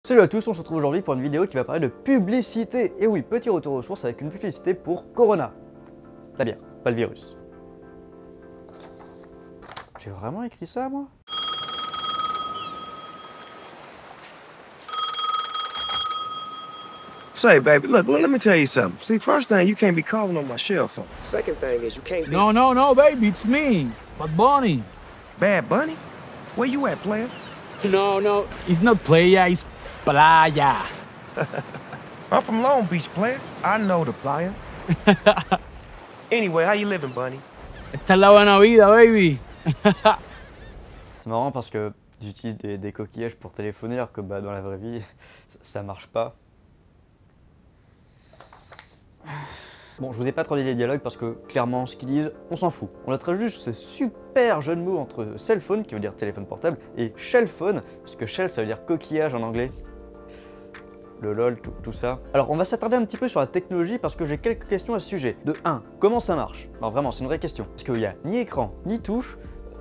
Salut à tous, on se retrouve aujourd'hui pour une vidéo qui va parler de publicité. Et oui, petit retour aux sources avec une publicité pour Corona. La bière, pas le virus. J'ai vraiment écrit ça, moi? Say, baby, look, let me tell you something. See, first thing, you can't be calling on my cell phone. Second thing is you can't be... No, baby, it's me, Bad Bunny. Bad Bunny? Where you at, player? No, it's not playa, it's playa. I'm from Long Beach, player. I know the playa. Anyway, how you living, Bunny? Esta es la buena vida, baby. C'est marrant parce que j'utilise des coquillages pour téléphoner alors que bah, dans la vraie vie, ça marche pas. Bon, je vous ai pas trop dit les dialogues parce que clairement, ce qu'ils disent, on s'en fout. On notera juste ce super jeu de mots entre cell phone, qui veut dire téléphone portable, et shell phone, puisque shell ça veut dire coquillage en anglais. Le lol, tout ça. Alors, on va s'attarder un petit peu sur la technologie parce que j'ai quelques questions à ce sujet. De 1, comment ça marche? Alors vraiment, c'est une vraie question. Parce qu'il n'y a ni écran, ni touche,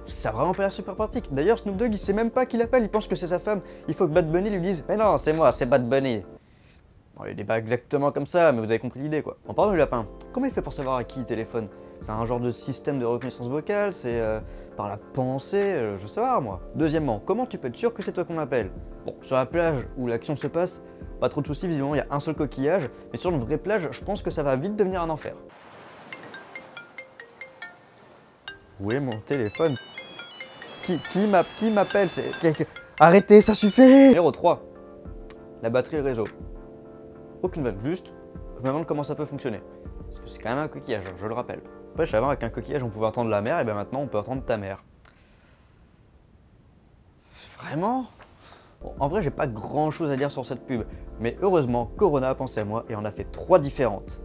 ça a vraiment pas l'air super pratique. D'ailleurs, Snoop Dogg, il sait même pas qui l'appelle, il pense que c'est sa femme. Il faut que Bad Bunny lui dise « Mais non, c'est moi, c'est Bad Bunny ». Bon, il est pas exactement comme ça, mais vous avez compris l'idée quoi. En parlant du lapin, comment il fait pour savoir à qui il téléphone? C'est un genre de système de reconnaissance vocale, c'est par la pensée, je veux savoir moi. Deuxièmement, comment tu peux être sûr que c'est toi qu'on appelle? Bon, sur la plage où l'action se passe, pas trop de soucis, visiblement il y a un seul coquillage, mais sur une vraie plage, je pense que ça va vite devenir un enfer. Où est mon téléphone? Qui m'appelle? Arrêtez, ça suffit! Numéro 3, la batterie et le réseau. Aucune vanne, juste, je me demande comment ça peut fonctionner. Parce que c'est quand même un coquillage, je le rappelle. Après, je savais avec un coquillage, on pouvait entendre la mer, et bien maintenant, on peut entendre ta mère. Vraiment? Bon, en vrai, j'ai pas grand chose à dire sur cette pub, mais heureusement, Corona a pensé à moi et en a fait 3 différentes.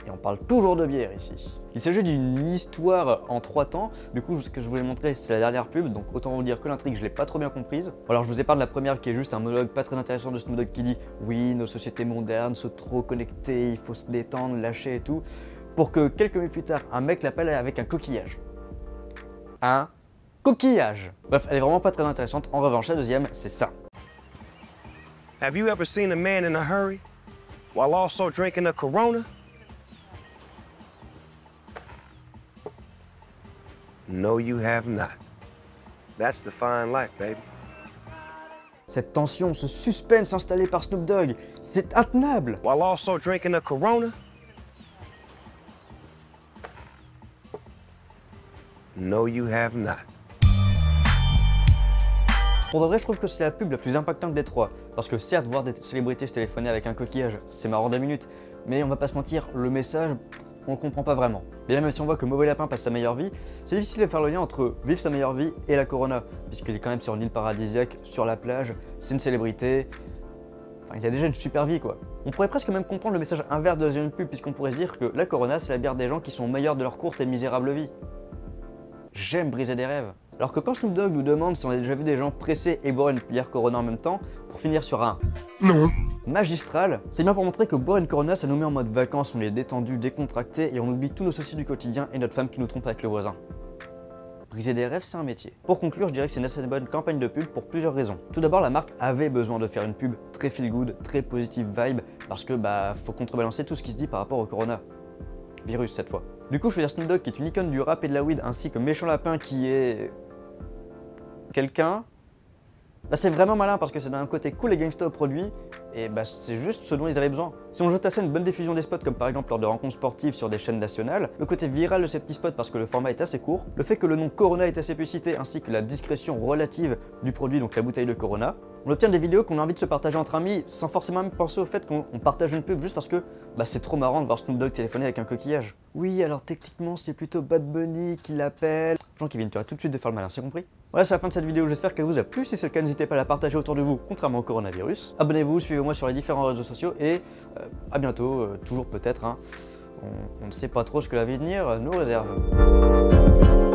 Et on parle toujours de bière ici. Il s'agit d'une histoire en 3 temps. Du coup, ce que je voulais montrer, c'est la dernière pub. Donc autant vous dire que l'intrigue, je l'ai pas trop bien comprise. Alors je vous épargne la première qui est juste un monologue pas très intéressant de Snoop Dogg qui dit « Oui, nos sociétés modernes sont trop connectées, il faut se détendre, lâcher et tout. » Pour que quelques minutes plus tard, un mec l'appelle avec un coquillage. Un coquillage. Bref, elle est vraiment pas très intéressante. En revanche, la deuxième, c'est ça. Have you ever seen a man in a hurry while also drinking a Corona? No, you have not. That's the fine life, baby. Cette tension, ce suspense installé par Snoop Dogg, c'est intenable. While also drinking a Corona? No, you have not. Pour de vrai, je trouve que c'est la pub la plus impactante des 3. Parce que certes, voir des célébrités se téléphoner avec un coquillage, c'est marrant 2 minutes. Mais on va pas se mentir, le message, on le comprend pas vraiment. Déjà, même si on voit que Mauvais Lapin passe sa meilleure vie, c'est difficile de faire le lien entre vivre sa meilleure vie et la Corona. Puisqu'il est quand même sur une île paradisiaque, sur la plage, c'est une célébrité. Enfin, il a déjà une super vie quoi. On pourrait presque même comprendre le message inverse de la jeune pub, puisqu'on pourrait se dire que la Corona, c'est la bière des gens qui sont meilleurs de leur courte et misérable vie. J'aime briser des rêves. Alors que quand Snoop Dogg nous demande si on a déjà vu des gens pressés et boire une bière Corona en même temps, pour finir sur un non magistral, c'est bien pour montrer que boire une Corona, ça nous met en mode vacances, on est détendu, décontracté et on oublie tous nos soucis du quotidien et notre femme qui nous trompe avec le voisin. Briser des rêves, c'est un métier. Pour conclure, je dirais que c'est une assez bonne campagne de pub pour plusieurs raisons. Tout d'abord, la marque avait besoin de faire une pub très feel good, très positive vibe, parce que bah faut contrebalancer tout ce qui se dit par rapport au Corona. Virus cette fois. Du coup, je veux dire Snoop Dogg qui est une icône du rap et de la weed, ainsi que Méchant Lapin qui est... quelqu'un. Bah c'est vraiment malin parce que c'est d'un côté cool et gangsta au produit, et bah c'est juste ce dont ils avaient besoin. Si on jette à ça une bonne diffusion des spots comme par exemple lors de rencontres sportives sur des chaînes nationales, le côté viral de ces petits spots parce que le format est assez court, le fait que le nom Corona est assez publicité ainsi que la discrétion relative du produit, donc la bouteille de Corona, on obtient des vidéos qu'on a envie de se partager entre amis sans forcément même penser au fait qu'on partage une pub juste parce que bah c'est trop marrant de voir Snoop Dogg téléphoner avec un coquillage. Oui, alors techniquement c'est plutôt Bad Bunny qui l'appelle. Jean-Kevin, tu auras tout de suite de faire le malin, c'est compris? Voilà, c'est la fin de cette vidéo, j'espère qu'elle vous a plu. Si c'est le cas, n'hésitez pas à la partager autour de vous, contrairement au coronavirus. Abonnez-vous, suivez-moi sur les différents réseaux sociaux et à bientôt, toujours peut-être, hein. On ne sait pas trop ce que la vie de venir nous réserve.